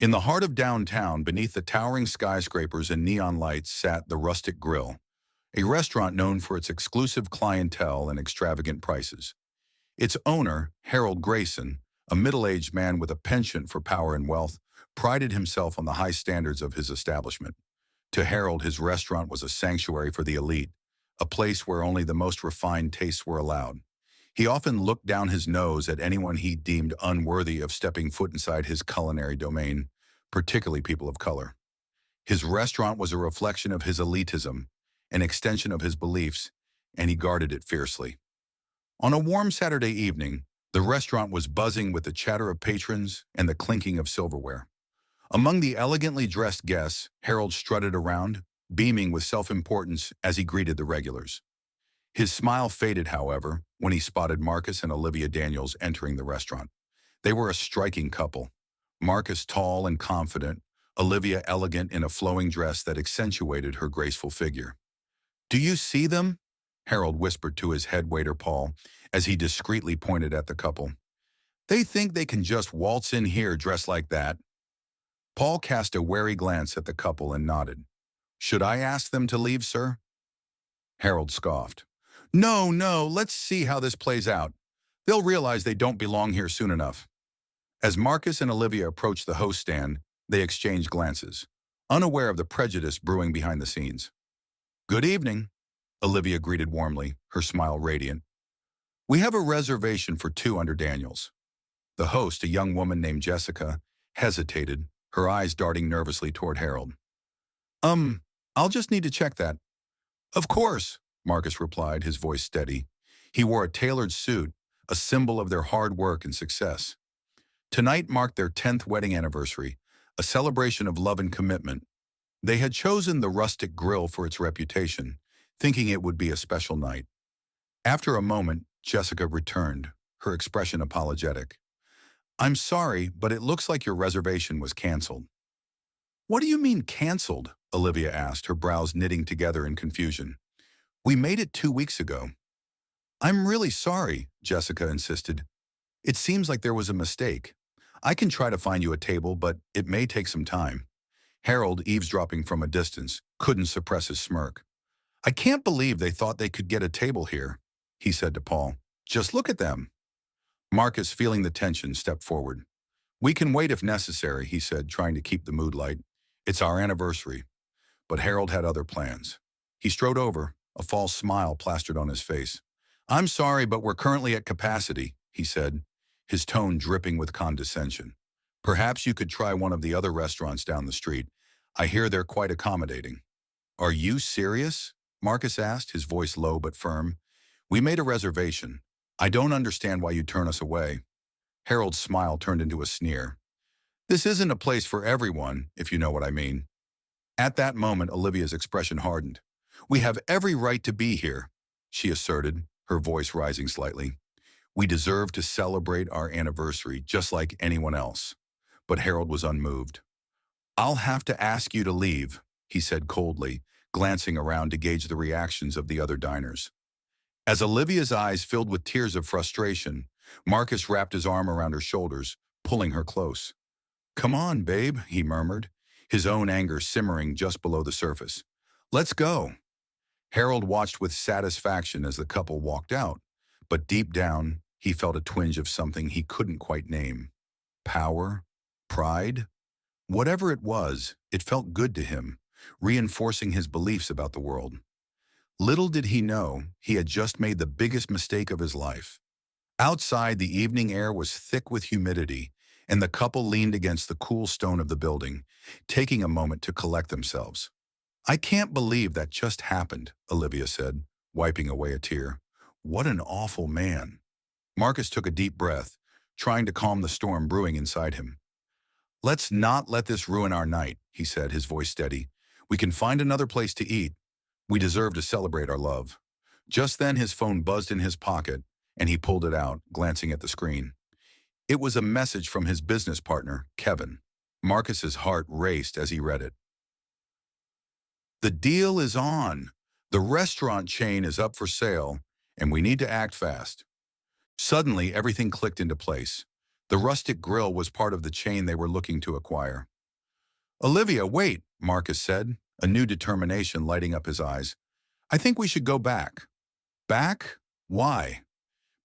In the heart of downtown, beneath the towering skyscrapers and neon lights, sat the Rustic Grill, a restaurant known for its exclusive clientele and extravagant prices. Its owner, Harold Grayson, a middle-aged man with a penchant for power and wealth, prided himself on the high standards of his establishment. To Harold, his restaurant was a sanctuary for the elite, a place where only the most refined tastes were allowed. He often looked down his nose at anyone he deemed unworthy of stepping foot inside his culinary domain, particularly people of color. His restaurant was a reflection of his elitism, an extension of his beliefs, and he guarded it fiercely. On a warm Saturday evening, the restaurant was buzzing with the chatter of patrons and the clinking of silverware. Among the elegantly dressed guests, Harold strutted around, beaming with self-importance as he greeted the regulars. His smile faded, however, when he spotted Marcus and Olivia Daniels entering the restaurant. They were a striking couple. Marcus tall and confident, Olivia elegant in a flowing dress that accentuated her graceful figure. "Do you see them?" Harold whispered to his head waiter Paul as he discreetly pointed at the couple. "They think they can just waltz in here dressed like that." Paul cast a wary glance at the couple and nodded. "Should I ask them to leave, sir?" Harold scoffed. "No, no, let's see how this plays out. They'll realize they don't belong here soon enough." As Marcus and Olivia approached the host stand, they exchanged glances, unaware of the prejudice brewing behind the scenes. "Good evening," Olivia greeted warmly, her smile radiant. "We have a reservation for two under Daniels." The host, a young woman named Jessica, hesitated, her eyes darting nervously toward Harold. I'll just need to check that." "Of course," Marcus replied, his voice steady. He wore a tailored suit, a symbol of their hard work and success. Tonight marked their 10th wedding anniversary, a celebration of love and commitment. They had chosen the Rustic Grill for its reputation, thinking it would be a special night. After a moment, Jessica returned, her expression apologetic. "I'm sorry, but it looks like your reservation was canceled." "What do you mean canceled?" Olivia asked, her brows knitting together in confusion. "We made it 2 weeks ago." "I'm really sorry," Jessica insisted. "It seems like there was a mistake. I can try to find you a table, but it may take some time." Harold, eavesdropping from a distance, couldn't suppress his smirk. "I can't believe they thought they could get a table here," he said to Paul. "Just look at them." Marcus, feeling the tension, stepped forward. "We can wait if necessary," he said, trying to keep the mood light. "It's our anniversary." But Harold had other plans. He strode over, a false smile plastered on his face. "I'm sorry, but we're currently at capacity," he said, his tone dripping with condescension. "Perhaps you could try one of the other restaurants down the street. I hear they're quite accommodating." "Are you serious?" Marcus asked, his voice low but firm. "We made a reservation. I don't understand why you turn us away." Harold's smile turned into a sneer. "This isn't a place for everyone, if you know what I mean." At that moment, Olivia's expression hardened. "We have every right to be here," she asserted, her voice rising slightly. "We deserve to celebrate our anniversary just like anyone else." But Harold was unmoved. "I'll have to ask you to leave," he said coldly, glancing around to gauge the reactions of the other diners. As Olivia's eyes filled with tears of frustration, Marcus wrapped his arm around her shoulders, pulling her close. "Come on, babe," he murmured, his own anger simmering just below the surface. "Let's go." Harold watched with satisfaction as the couple walked out, but deep down, he felt a twinge of something he couldn't quite name. Power? Pride? Whatever it was, it felt good to him, reinforcing his beliefs about the world. Little did he know, he had just made the biggest mistake of his life. Outside, the evening air was thick with humidity, and the couple leaned against the cool stone of the building, taking a moment to collect themselves. "I can't believe that just happened," Olivia said, wiping away a tear. "What an awful man." Marcus took a deep breath, trying to calm the storm brewing inside him. "Let's not let this ruin our night," he said, his voice steady. "We can find another place to eat. We deserve to celebrate our love." Just then his phone buzzed in his pocket, and he pulled it out, glancing at the screen. It was a message from his business partner, Kevin. Marcus's heart raced as he read it. "The deal is on. The restaurant chain is up for sale, and we need to act fast." Suddenly, everything clicked into place. The Rustic Grill was part of the chain they were looking to acquire. Olivia, wait, Marcus said, a new determination lighting up his eyes. I think we should go back. Back? Why?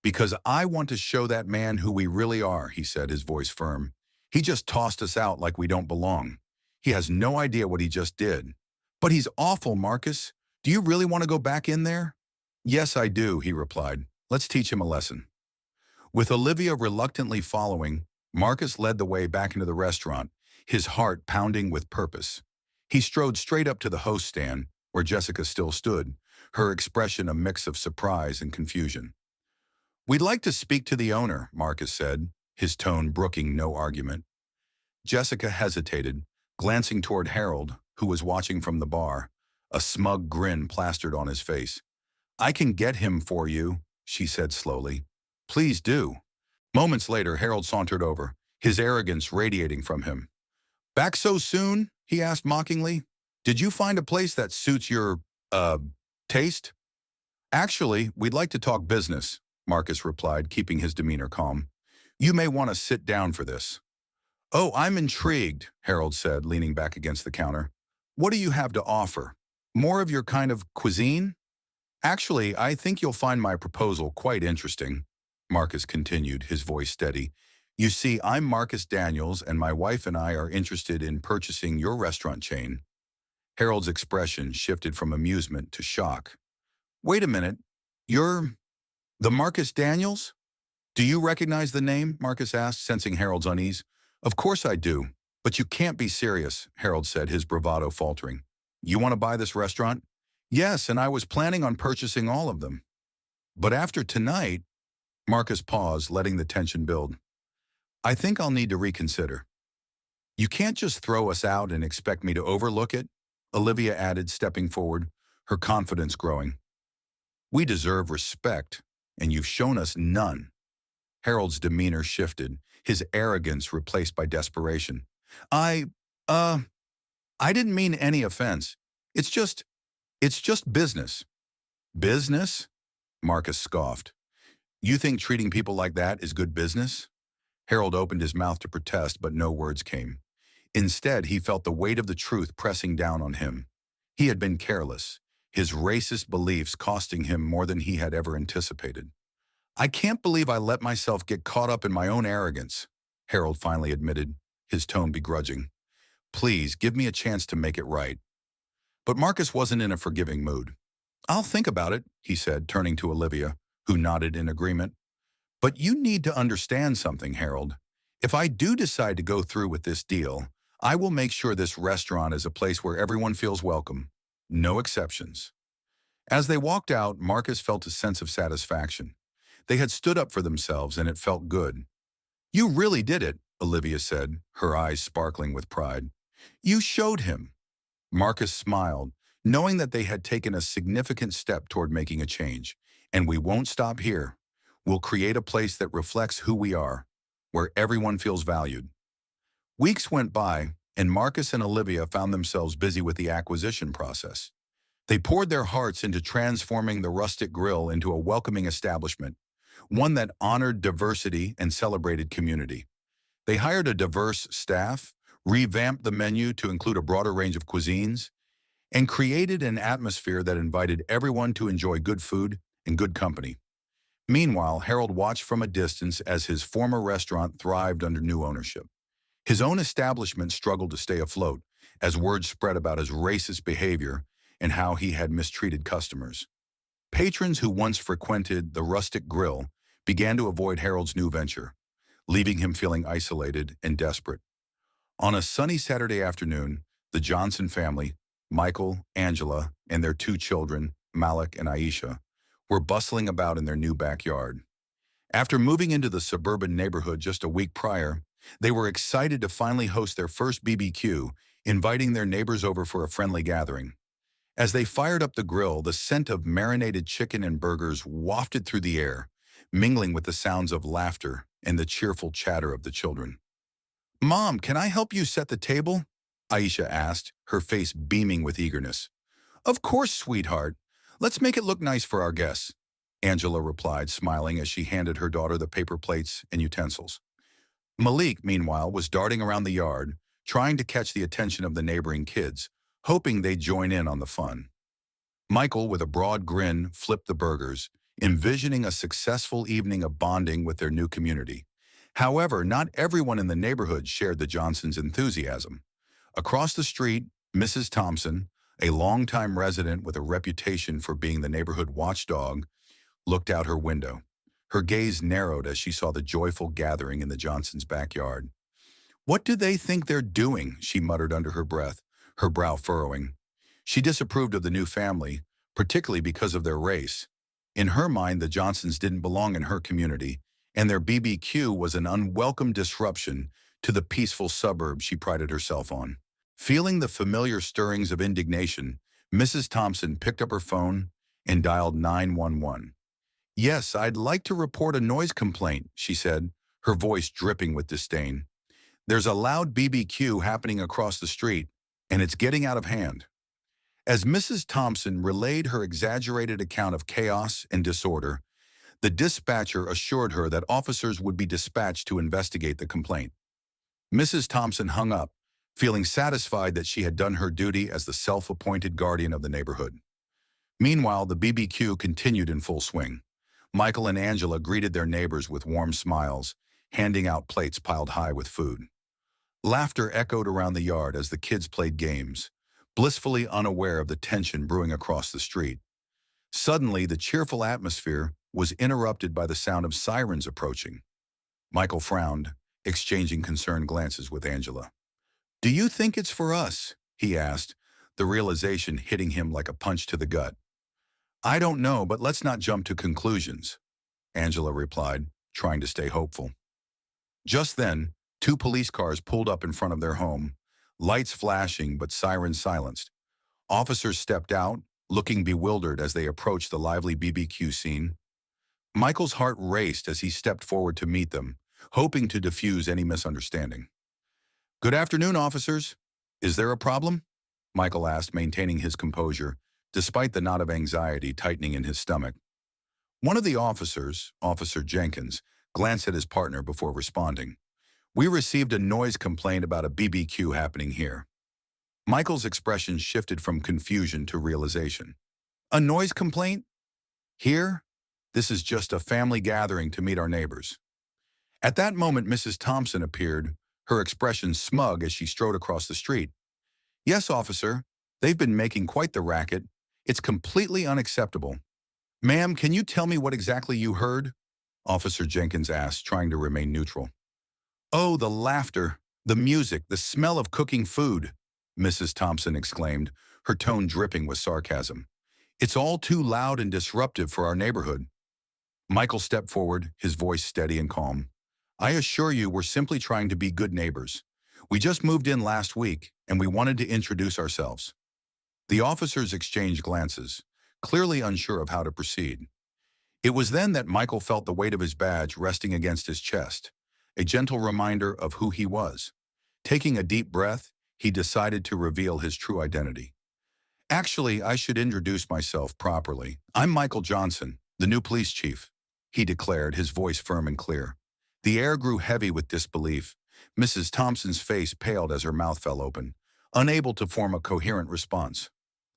Because I want to show that man who we really are, he said, his voice firm. He just tossed us out like we don't belong. He has no idea what he just did. But he's awful, Marcus. Do you really want to go back in there? Yes, I do, he replied. Let's teach him a lesson. With Olivia reluctantly following, Marcus led the way back into the restaurant, his heart pounding with purpose. He strode straight up to the host stand, where Jessica still stood, her expression a mix of surprise and confusion. We'd like to speak to the owner, Marcus said, his tone brooking no argument. Jessica hesitated, glancing toward Harold, who was watching from the bar, a smug grin plastered on his face. I can get him for you, she said slowly. Please do. Moments later, Harold sauntered over, his arrogance radiating from him. Back so soon? He asked mockingly. Did you find a place that suits your, taste? Actually, we'd like to talk business, Marcus replied, keeping his demeanor calm. You may want to sit down for this. Oh, I'm intrigued, Harold said, leaning back against the counter. What do you have to offer? More of your kind of cuisine? Actually, I think you'll find my proposal quite interesting, Marcus continued, his voice steady. You see, I'm Marcus Daniels, and my wife and I are interested in purchasing your restaurant chain. Harold's expression shifted from amusement to shock. Wait a minute, you're the Marcus Daniels? Do you recognize the name? Marcus asked, sensing Harold's unease. Of course I do, but you can't be serious, Harold said, his bravado faltering. You want to buy this restaurant? Yes, and I was planning on purchasing all of them. But after tonight, Marcus paused, letting the tension build. I think I'll need to reconsider. You can't just throw us out and expect me to overlook it, Olivia added, stepping forward, her confidence growing. We deserve respect, and you've shown us none. Harold's demeanor shifted, his arrogance replaced by desperation. I didn't mean any offense. It's just business. Business? Marcus scoffed. You think treating people like that is good business? Harold opened his mouth to protest, but no words came. Instead, he felt the weight of the truth pressing down on him. He had been careless, his racist beliefs costing him more than he had ever anticipated. I can't believe I let myself get caught up in my own arrogance, Harold finally admitted, his tone begrudging. Please, give me a chance to make it right. But Marcus wasn't in a forgiving mood. I'll think about it, he said, turning to Olivia, who nodded in agreement. But you need to understand something, Harold. If I do decide to go through with this deal, I will make sure this restaurant is a place where everyone feels welcome. No exceptions. As they walked out, Marcus felt a sense of satisfaction. They had stood up for themselves, and it felt good. You really did it, Olivia said, her eyes sparkling with pride. You showed him. Marcus smiled, knowing that they had taken a significant step toward making a change. And we won't stop here. We'll create a place that reflects who we are, where everyone feels valued. Weeks went by, and Marcus and Olivia found themselves busy with the acquisition process. They poured their hearts into transforming the rustic grill into a welcoming establishment, one that honored diversity and celebrated community. They hired a diverse staff, revamped the menu to include a broader range of cuisines, and created an atmosphere that invited everyone to enjoy good food and good company. Meanwhile, Harold watched from a distance as his former restaurant thrived under new ownership. His own establishment struggled to stay afloat as word spread about his racist behavior and how he had mistreated customers. Patrons who once frequented the rustic grill began to avoid Harold's new venture, leaving him feeling isolated and desperate. On a sunny Saturday afternoon, the Johnson family, Michael, Angela, and their two children, Malik and Aisha, were bustling about in their new backyard. After moving into the suburban neighborhood just a week prior, they were excited to finally host their first BBQ, inviting their neighbors over for a friendly gathering. As they fired up the grill, the scent of marinated chicken and burgers wafted through the air, mingling with the sounds of laughter and the cheerful chatter of the children. Mom, can I help you set the table? Aisha asked, her face beaming with eagerness. Of course, sweetheart. Let's make it look nice for our guests, Angela replied, smiling as she handed her daughter the paper plates and utensils. Malik, meanwhile, was darting around the yard, trying to catch the attention of the neighboring kids, hoping they'd join in on the fun. Michael, with a broad grin, flipped the burgers, envisioning a successful evening of bonding with their new community. However, not everyone in the neighborhood shared the Johnsons' enthusiasm. Across the street, Mrs. Thompson, a longtime resident with a reputation for being the neighborhood watchdog, looked out her window. Her gaze narrowed as she saw the joyful gathering in the Johnsons' backyard. "What do they think they're doing?" she muttered under her breath, her brow furrowing. She disapproved of the new family, particularly because of their race. In her mind, the Johnsons didn't belong in her community, and their BBQ was an unwelcome disruption to the peaceful suburb she prided herself on. Feeling the familiar stirrings of indignation, Mrs. Thompson picked up her phone and dialed 911. "Yes, I'd like to report a noise complaint," she said, her voice dripping with disdain. "There's a loud BBQ happening across the street, and it's getting out of hand." As Mrs. Thompson relayed her exaggerated account of chaos and disorder, the dispatcher assured her that officers would be dispatched to investigate the complaint. Mrs. Thompson hung up, feeling satisfied that she had done her duty as the self-appointed guardian of the neighborhood. Meanwhile, the BBQ continued in full swing. Michael and Angela greeted their neighbors with warm smiles, handing out plates piled high with food. Laughter echoed around the yard as the kids played games, blissfully unaware of the tension brewing across the street. Suddenly, the cheerful atmosphere was interrupted by the sound of sirens approaching. Michael frowned, exchanging concerned glances with Angela. "Do you think it's for us?" he asked, the realization hitting him like a punch to the gut. "I don't know, but let's not jump to conclusions," Angela replied, trying to stay hopeful. Just then, two police cars pulled up in front of their home, lights flashing but sirens silenced. Officers stepped out, looking bewildered as they approached the lively BBQ scene. Michael's heart raced as he stepped forward to meet them, hoping to diffuse any misunderstanding. "Good afternoon, officers. Is there a problem?" Michael asked, maintaining his composure, despite the knot of anxiety tightening in his stomach. One of the officers, Officer Jenkins, glanced at his partner before responding. "We received a noise complaint about a BBQ happening here." Michael's expression shifted from confusion to realization. "A noise complaint? Here? This is just a family gathering to meet our neighbors." At that moment, Mrs. Thompson appeared, her expression smug as she strode across the street. "Yes, officer. They've been making quite the racket. It's completely unacceptable." "Ma'am, can you tell me what exactly you heard?" Officer Jenkins asked, trying to remain neutral. "Oh, the laughter, the music, the smell of cooking food," Mrs. Thompson exclaimed, her tone dripping with sarcasm. "It's all too loud and disruptive for our neighborhood." Michael stepped forward, his voice steady and calm. "I assure you we're simply trying to be good neighbors. We just moved in last week, and we wanted to introduce ourselves." The officers exchanged glances, clearly unsure of how to proceed. It was then that Michael felt the weight of his badge resting against his chest, a gentle reminder of who he was. Taking a deep breath, he decided to reveal his true identity. "Actually, I should introduce myself properly. I'm Michael Johnson, the new police chief," he declared, his voice firm and clear. The air grew heavy with disbelief. Mrs. Thompson's face paled as her mouth fell open, unable to form a coherent response.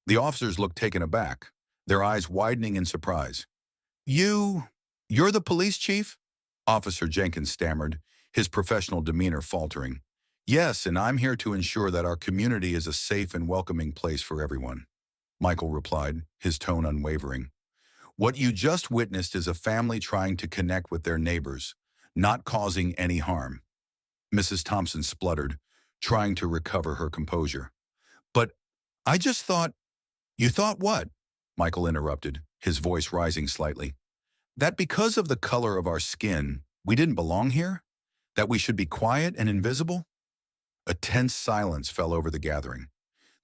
The officers looked taken aback, their eyes widening in surprise. You're the police chief?" Officer Jenkins stammered, his professional demeanor faltering. "Yes, and I'm here to ensure that our community is a safe and welcoming place for everyone," Michael replied, his tone unwavering. "What you just witnessed is a family trying to connect with their neighbors, not causing any harm." Mrs. Thompson spluttered, trying to recover her composure. "But I just thought—" "You thought what?" Michael interrupted, his voice rising slightly. "That because of the color of our skin, we didn't belong here? That we should be quiet and invisible?" A tense silence fell over the gathering.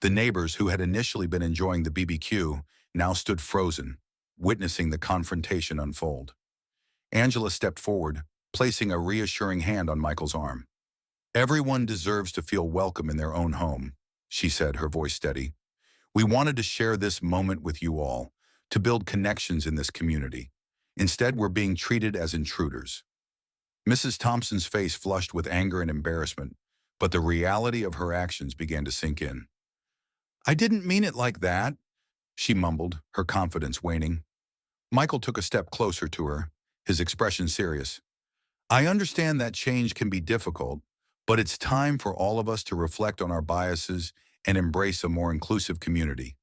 The neighbors, who had initially been enjoying the BBQ, now stood frozen, witnessing the confrontation unfold. Angela stepped forward, placing a reassuring hand on Michael's arm. "Everyone deserves to feel welcome in their own home," she said, her voice steady. "We wanted to share this moment with you all, to build connections in this community. Instead, we're being treated as intruders." Mrs. Thompson's face flushed with anger and embarrassment, but the reality of her actions began to sink in. "I didn't mean it like that," she mumbled, her confidence waning. Michael took a step closer to her, his expression serious. "I understand that change can be difficult, but it's time for all of us to reflect on our biases and embrace a more inclusive community.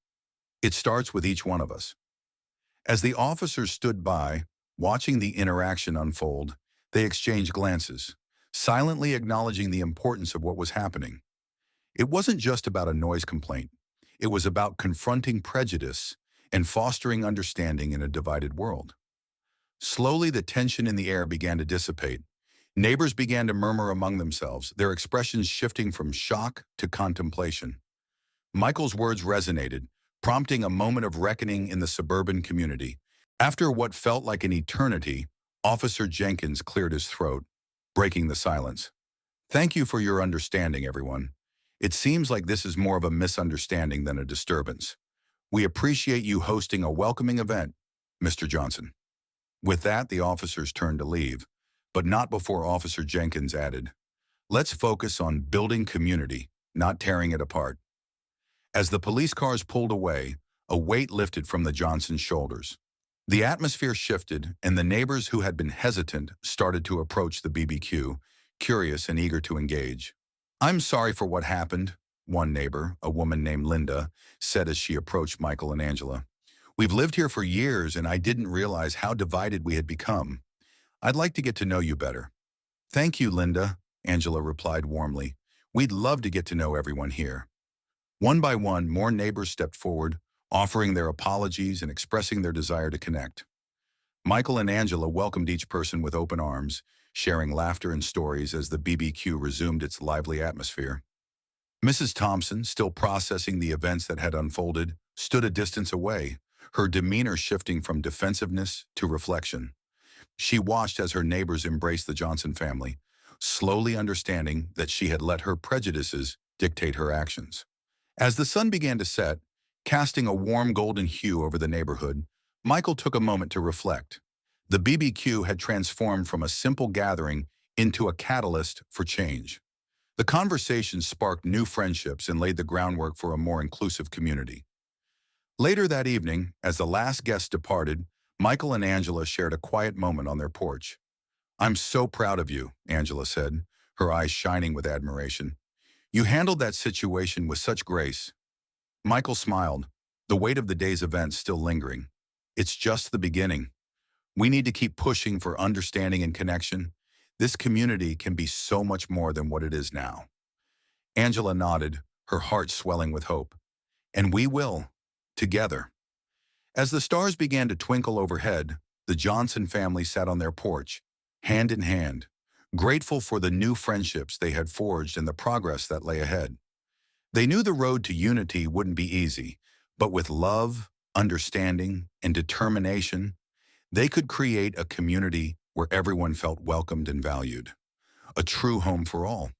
It starts with each one of us." As the officers stood by, watching the interaction unfold, they exchanged glances, silently acknowledging the importance of what was happening. It wasn't just about a noise complaint. It was about confronting prejudice and fostering understanding in a divided world. Slowly, the tension in the air began to dissipate. Neighbors began to murmur among themselves, their expressions shifting from shock to contemplation. Michael's words resonated, prompting a moment of reckoning in the suburban community. After what felt like an eternity, Officer Jenkins cleared his throat, breaking the silence. "Thank you for your understanding, everyone. It seems like this is more of a misunderstanding than a disturbance. We appreciate you hosting a welcoming event, Mr. Johnson." With that, the officers turned to leave, but not before Officer Jenkins added, "Let's focus on building community, not tearing it apart." As the police cars pulled away, a weight lifted from the Johnsons' shoulders. The atmosphere shifted, and the neighbors who had been hesitant started to approach the BBQ, curious and eager to engage. "I'm sorry for what happened," one neighbor, a woman named Linda, said as she approached Michael and Angela. "We've lived here for years, and I didn't realize how divided we had become. I'd like to get to know you better." "Thank you, Linda," Angela replied warmly. "We'd love to get to know everyone here." One by one, more neighbors stepped forward, offering their apologies and expressing their desire to connect. Michael and Angela welcomed each person with open arms, sharing laughter and stories as the BBQ resumed its lively atmosphere. Mrs. Thompson, still processing the events that had unfolded, stood a distance away, her demeanor shifting from defensiveness to reflection. She watched as her neighbors embraced the Johnson family, slowly understanding that she had let her prejudices dictate her actions. As the sun began to set, casting a warm golden hue over the neighborhood, Michael took a moment to reflect. The BBQ had transformed from a simple gathering into a catalyst for change. The conversation sparked new friendships and laid the groundwork for a more inclusive community. Later that evening, as the last guest departed, Michael and Angela shared a quiet moment on their porch. "I'm so proud of you," Angela said, her eyes shining with admiration. "You handled that situation with such grace." Michael smiled, the weight of the day's events still lingering. "It's just the beginning. We need to keep pushing for understanding and connection. This community can be so much more than what it is now." Angela nodded, her heart swelling with hope. "And we will, together." As the stars began to twinkle overhead, the Johnson family sat on their porch, hand in hand, grateful for the new friendships they had forged and the progress that lay ahead. They knew the road to unity wouldn't be easy, but with love, understanding, and determination, they could create a community where everyone felt welcomed and valued. A true home for all.